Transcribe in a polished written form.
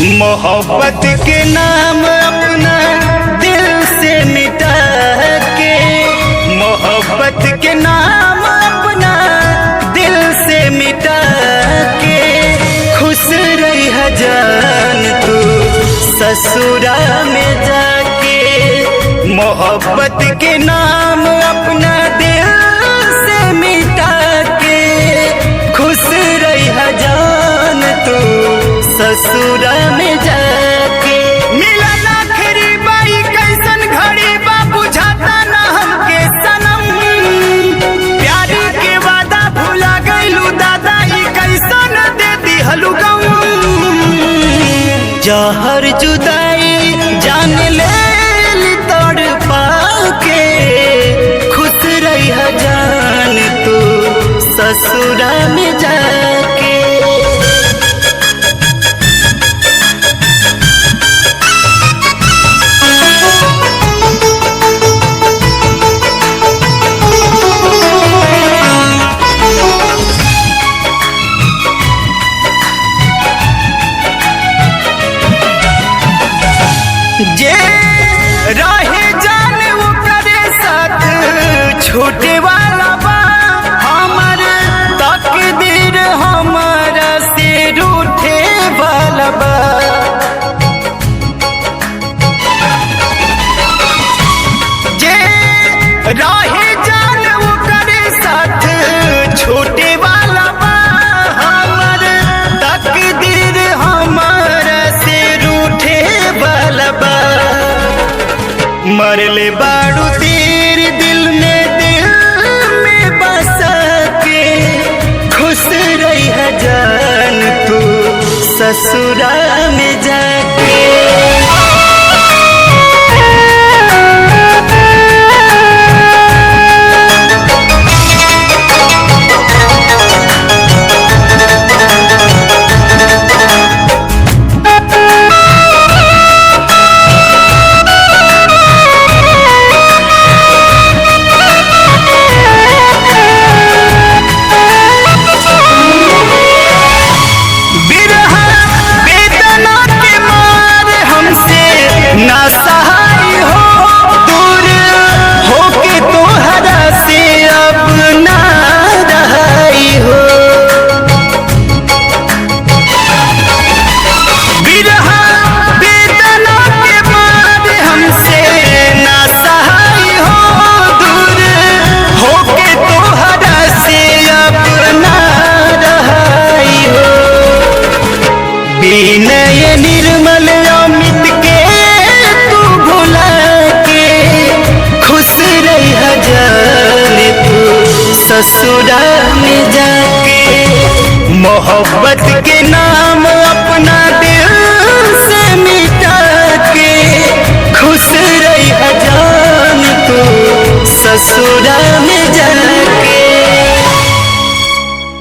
मोहब्बत के नाम अपना दिल से मिटा के, मोहब्बत के नाम अपना दिल से मिटा के, खुश रही जान तू ससुरा में जाके। मोहब्बत के नाम अपना दिल से मिटा के, खुश रही जान तू ससुरा में जाके। मिलन आखिरी बाई कैसन घड़ी बा बुझाता ना हमके सनम, प्यारी के वादा भुला गइलू दादा ई कैसन दे दिहलू गम। जहर जुदाई जान ले तोड़ पाके, खुश रही जान तू ससुरा में जाके। जे रहे जान वो करे साथ छोटे वाला बा, हमर तकदीर हमारा से रूठे वाला बा। जे रहे जान वो करे साथ छोटे वाला बा, हमर तकदीर हमारा से रूठे वाला बा। मरले बाड़ू तेर दिल में बसा के, खुश रही जान तू ससुरा में जाके। ना सहाय हो दूर होके तोहरा से अब ना रहाई हो। बिरहा बेदना के बाद हमसे ना सहाय हो दूर होके तोहरा से अब ना रहाई हो। विनय निर्मल अमित के ससुरा में जाके। मोहब्बत के नाम अपना दिल से मिटा के, खुश रही जान तू ससुरा में